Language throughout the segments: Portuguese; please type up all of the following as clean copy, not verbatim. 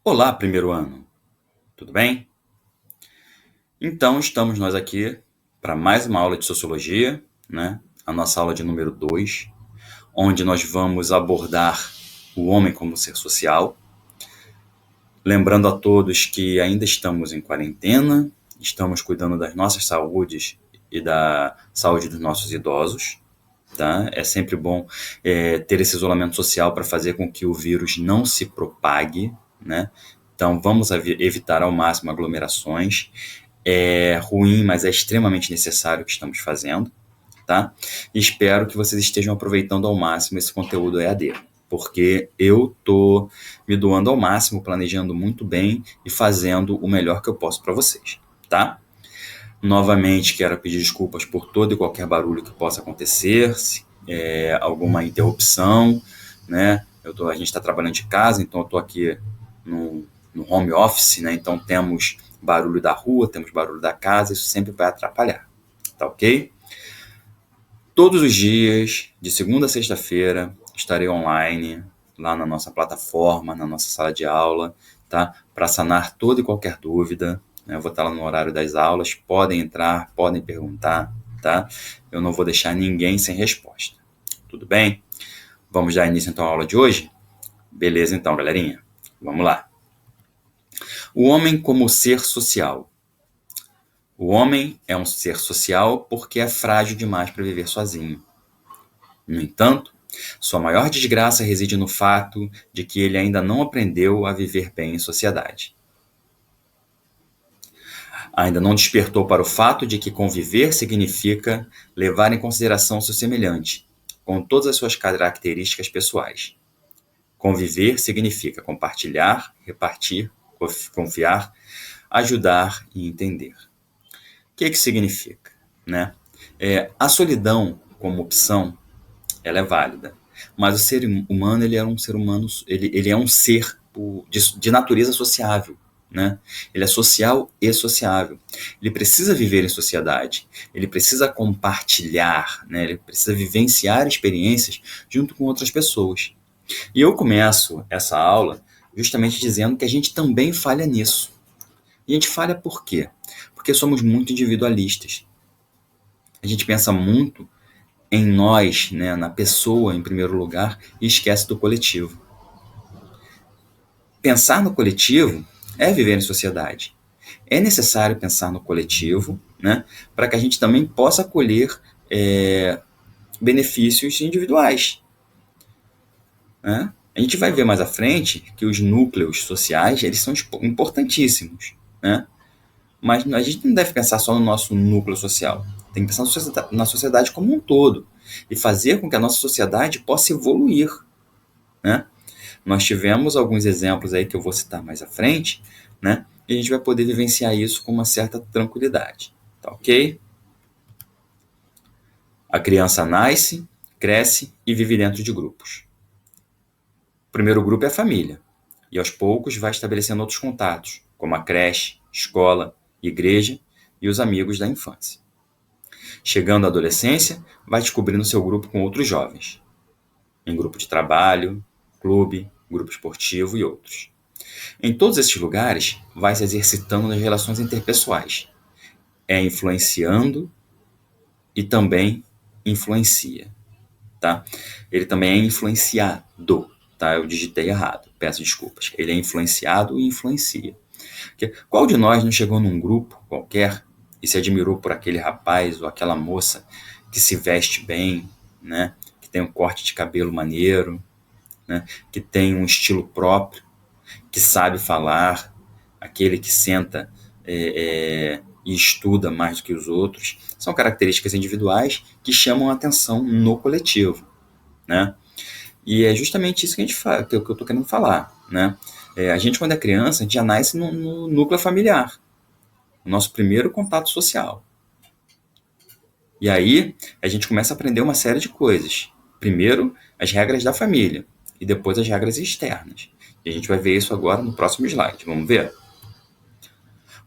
Olá, primeiro ano, tudo bem? Então, estamos nós aqui para mais uma aula de sociologia, né? A nossa aula de número 2, onde nós vamos abordar o homem como ser social. Lembrando a todos que ainda estamos em quarentena, estamos cuidando das nossas saúdes e da saúde dos nossos idosos, tá? É sempre bom ter esse isolamento social para fazer com que o vírus não se propague, né? Então, vamos evitar ao máximo aglomerações. É ruim, mas é extremamente necessário o que estamos fazendo, tá? E espero que vocês estejam aproveitando ao máximo esse conteúdo EAD, porque eu tô me doando ao máximo, planejando muito bem e fazendo o melhor que eu posso para vocês, tá? Novamente, quero pedir desculpas por todo e qualquer barulho que possa acontecer, alguma interrupção, né? A gente está trabalhando de casa, então eu estou aqui no home office, né? Então temos barulho da rua, temos barulho da casa, isso sempre vai atrapalhar, tá ok? Todos os dias, de segunda a sexta-feira, estarei online, lá na nossa plataforma, na nossa sala de aula, tá? Para sanar toda e qualquer dúvida, né? Eu vou estar lá no horário das aulas, podem entrar, podem perguntar, tá? Eu não vou deixar ninguém sem resposta, tudo bem? Vamos dar início então à aula de hoje? Beleza então, galerinha, vamos lá. O homem como ser social. O homem é um ser social porque é frágil demais para viver sozinho. No entanto, sua maior desgraça reside no fato de que ele ainda não aprendeu a viver bem em sociedade. Ainda não despertou para o fato de que conviver significa levar em consideração seu semelhante, com todas as suas características pessoais. Conviver significa compartilhar, repartir, confiar, ajudar e entender. O que significa, né? A solidão como opção, ela é válida, mas o ser humano, ele é um ser humano, ele é um ser de natureza sociável, né? Ele é social e sociável. Ele precisa viver em sociedade, ele precisa compartilhar, né? Ele precisa vivenciar experiências junto com outras pessoas. E eu começo essa aula justamente dizendo que a gente também falha nisso. E a gente falha por quê? Porque somos muito individualistas. A gente pensa muito em nós, né, na pessoa em primeiro lugar, e esquece do coletivo. Pensar no coletivo é viver em sociedade. É necessário pensar no coletivo, né, para que a gente também possa colher benefícios individuais, né? A gente vai ver mais à frente que os núcleos sociais, eles são importantíssimos, né? Mas a gente não deve pensar só no nosso núcleo social. Tem que pensar na sociedade como um todo e fazer com que a nossa sociedade possa evoluir, né? Nós tivemos alguns exemplos aí que eu vou citar mais à frente, né? E a gente vai poder vivenciar isso com uma certa tranquilidade, tá ok? A criança nasce, cresce e vive dentro de grupos. O primeiro grupo é a família, e aos poucos vai estabelecendo outros contatos, como a creche, escola, igreja e os amigos da infância. Chegando à adolescência, vai descobrindo seu grupo com outros jovens, em grupo de trabalho, clube, grupo esportivo e outros. Em todos esses lugares, vai se exercitando nas relações interpessoais, influenciando e também influencia, tá? Ele também é influenciado, tá? Eu digitei errado, peço desculpas. Ele é influenciado e influencia. Porque qual de nós não chegou num grupo qualquer e se admirou por aquele rapaz ou aquela moça que se veste bem, né? Que tem um corte de cabelo maneiro, né? Que tem um estilo próprio, que sabe falar, aquele que senta e estuda mais do que os outros. São características individuais que chamam a atenção no coletivo, né? E é justamente isso que que eu estou querendo falar, né? A gente, quando é criança, a gente já nasce no núcleo familiar, o nosso primeiro contato social. E aí, a gente começa a aprender uma série de coisas. Primeiro, as regras da família, e depois as regras externas. E a gente vai ver isso agora no próximo slide. Vamos ver?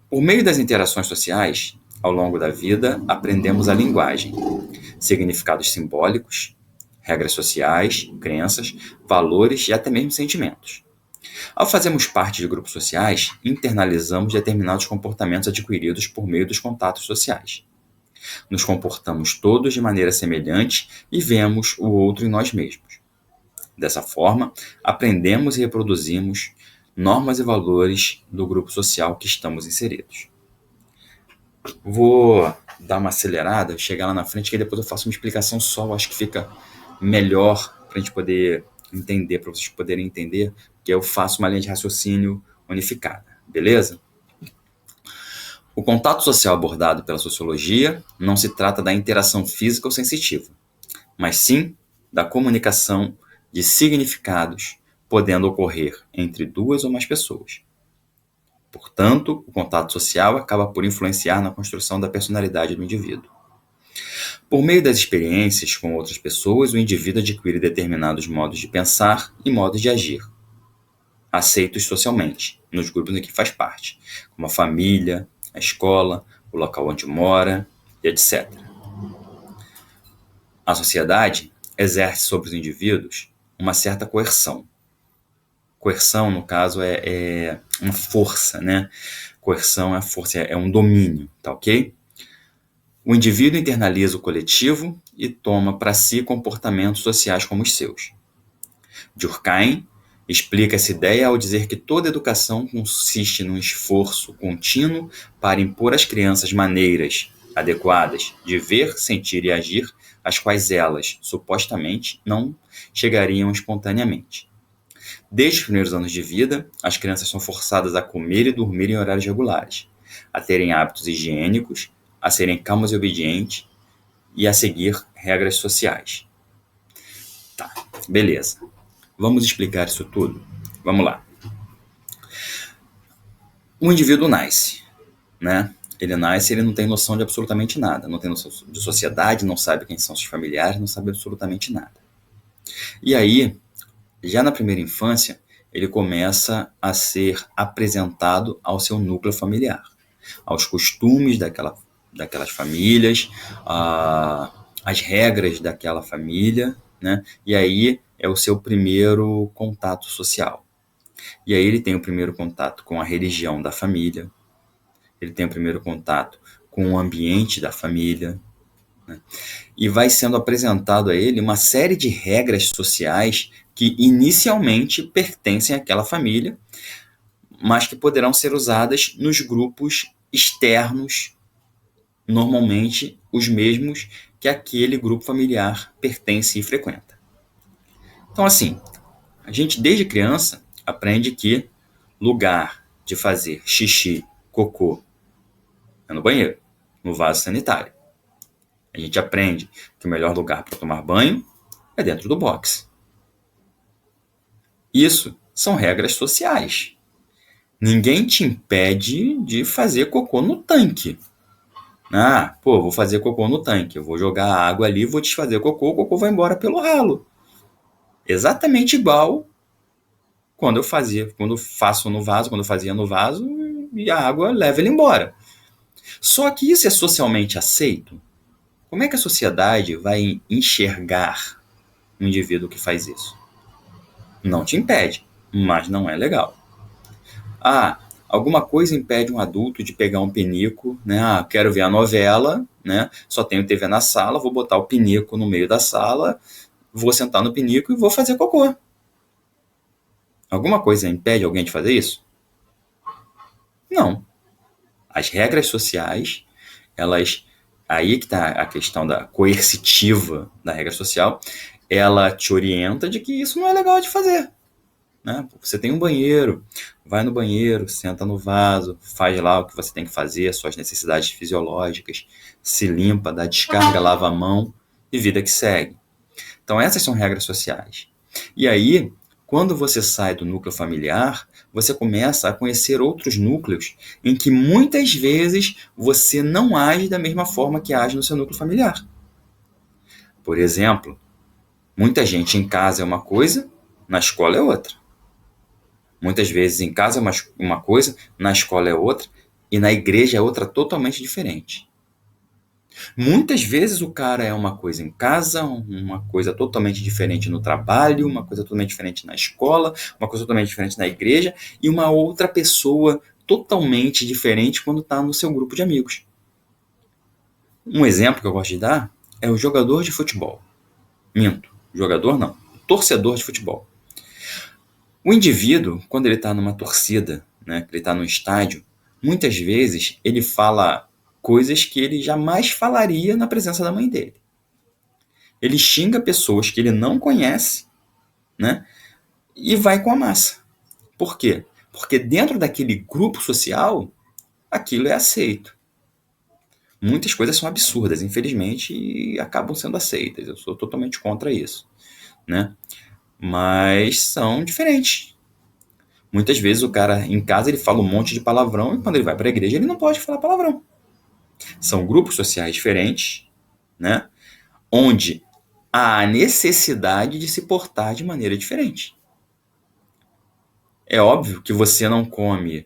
Por meio das interações sociais, ao longo da vida, aprendemos a linguagem, significados simbólicos, regras sociais, crenças, valores e até mesmo sentimentos. Ao fazermos parte de grupos sociais, internalizamos determinados comportamentos adquiridos por meio dos contatos sociais. Nos comportamos todos de maneira semelhante e vemos o outro em nós mesmos. Dessa forma, aprendemos e reproduzimos normas e valores do grupo social que estamos inseridos. Vou dar uma acelerada, chegar lá na frente, que aí depois eu faço uma explicação só, eu acho que fica melhor para a gente poder entender, para vocês poderem entender, que eu faço uma linha de raciocínio unificada, beleza? O contato social abordado pela sociologia não se trata da interação física ou sensitiva, mas sim da comunicação de significados podendo ocorrer entre duas ou mais pessoas. Portanto, o contato social acaba por influenciar na construção da personalidade do indivíduo. Por meio das experiências com outras pessoas, o indivíduo adquire determinados modos de pensar e modos de agir, aceitos socialmente, nos grupos em que faz parte, como a família, a escola, o local onde mora, etc. A sociedade exerce sobre os indivíduos uma certa coerção. Coerção, no caso, é uma força, né? Coerção é a força, é um domínio, tá ok? O indivíduo internaliza o coletivo e toma para si comportamentos sociais como os seus. Durkheim explica essa ideia ao dizer que toda educação consiste num esforço contínuo para impor às crianças maneiras adequadas de ver, sentir e agir, às quais elas, supostamente, não chegariam espontaneamente. Desde os primeiros anos de vida, as crianças são forçadas a comer e dormir em horários regulares, a terem hábitos higiênicos, a serem calmas e obedientes e a seguir regras sociais. Tá, beleza. Vamos explicar isso tudo? Vamos lá. O indivíduo nasce, né? Ele nasce, ele não tem noção de absolutamente nada, não tem noção de sociedade, não sabe quem são seus familiares, não sabe absolutamente nada. E aí, já na primeira infância, ele começa a ser apresentado ao seu núcleo familiar, aos costumes daquelas famílias, às regras daquela família, né? E aí é o seu primeiro contato social. E aí ele tem o primeiro contato com a religião da família, ele tem o primeiro contato com o ambiente da família, né? E vai sendo apresentado a ele uma série de regras sociais que inicialmente pertencem àquela família, mas que poderão ser usadas nos grupos externos, normalmente os mesmos que aquele grupo familiar pertence e frequenta. Então, assim, a gente desde criança aprende que lugar de fazer xixi, cocô é no banheiro, no vaso sanitário. A gente aprende que o melhor lugar para tomar banho é dentro do box. Isso são regras sociais. Ninguém te impede de fazer cocô no tanque. Vou fazer cocô no tanque, eu vou jogar água ali, vou desfazer o cocô vai embora pelo ralo. Exatamente igual quando faço no vaso, quando eu fazia no vaso, e a água leva ele embora. Só que isso é socialmente aceito? Como é que a sociedade vai enxergar um indivíduo que faz isso? Não te impede, mas não é legal. Alguma coisa impede um adulto de pegar um pinico, né? Quero ver a novela, né? Só tenho TV na sala, vou botar o pinico no meio da sala, vou sentar no pinico e vou fazer cocô. Alguma coisa impede alguém de fazer isso? Não. As regras sociais, aí que está a questão da coercitiva da regra social, ela te orienta de que isso não é legal de fazer. Né? Você tem um banheiro, vai no banheiro, senta no vaso, faz lá o que você tem que fazer, suas necessidades fisiológicas, se limpa, dá descarga, lava a mão e vida que segue. Então essas são regras sociais. E aí, quando você sai do núcleo familiar, você começa a conhecer outros núcleos em que muitas vezes você não age da mesma forma que age no seu núcleo familiar. Por exemplo, muita gente em casa é uma coisa, na escola é outra. Muitas vezes em casa é uma coisa, na escola é outra, e na igreja é outra totalmente diferente. Muitas vezes o cara é uma coisa em casa, uma coisa totalmente diferente no trabalho, uma coisa totalmente diferente na escola, uma coisa totalmente diferente na igreja, e uma outra pessoa totalmente diferente quando está no seu grupo de amigos. Um exemplo que eu gosto de dar é o jogador de futebol. Minto, jogador não, torcedor de futebol. O indivíduo, quando ele está numa torcida, né, ele está no estádio, muitas vezes ele fala coisas que ele jamais falaria na presença da mãe dele. Ele xinga pessoas que ele não conhece, né, e vai com a massa. Por quê? Porque dentro daquele grupo social, aquilo é aceito. Muitas coisas são absurdas, infelizmente, e acabam sendo aceitas. Eu sou totalmente contra isso, né? Mas são diferentes. Muitas vezes o cara em casa ele fala um monte de palavrão e quando ele vai para a igreja ele não pode falar palavrão. São grupos sociais diferentes, né? Onde há a necessidade de se portar de maneira diferente. É óbvio que você não come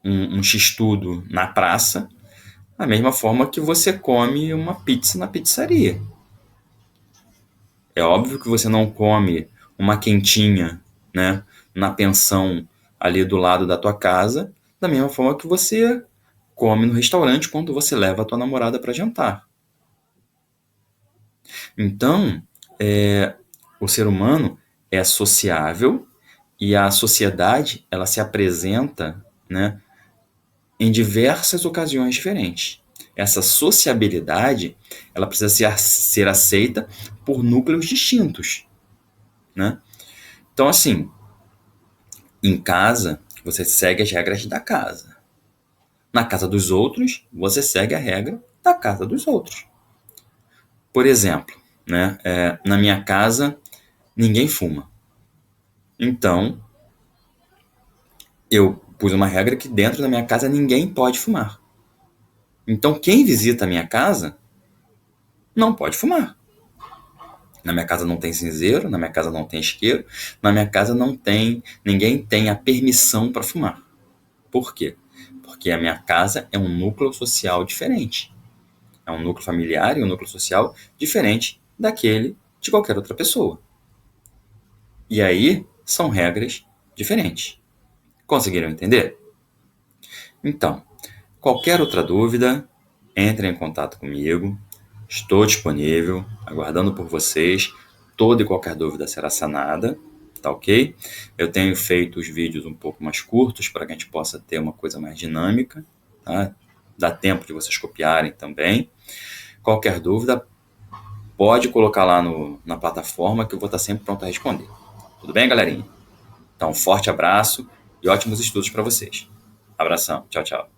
um x-tudo na praça da mesma forma que você come uma pizza na pizzaria. É óbvio que você não come uma quentinha, né, na pensão ali do lado da tua casa, da mesma forma que você come no restaurante quando você leva a tua namorada para jantar. Então, o ser humano é sociável e a sociedade ela se apresenta, né, em diversas ocasiões diferentes. Essa sociabilidade ela precisa ser aceita por núcleos distintos, né? Então, assim, em casa, você segue as regras da casa. Na casa dos outros, você segue a regra da casa dos outros. Por exemplo, né, na minha casa, ninguém fuma. Então, eu pus uma regra que dentro da minha casa ninguém pode fumar. Então, quem visita a minha casa não pode fumar. Na minha casa não tem cinzeiro, na minha casa não tem isqueiro, na minha casa não tem, ninguém tem a permissão para fumar. Por quê? Porque a minha casa é um núcleo social diferente. É um núcleo familiar e um núcleo social diferente daquele de qualquer outra pessoa. E aí são regras diferentes. Conseguiram entender? Então, qualquer outra dúvida, entre em contato comigo. Estou disponível, aguardando por vocês. Toda e qualquer dúvida será sanada, tá ok? Eu tenho feito os vídeos um pouco mais curtos para que a gente possa ter uma coisa mais dinâmica, tá? Dá tempo de vocês copiarem também. Qualquer dúvida, pode colocar lá na plataforma que eu vou estar sempre pronto a responder. Tudo bem, galerinha? Então, um forte abraço e ótimos estudos para vocês. Abração. Tchau, tchau.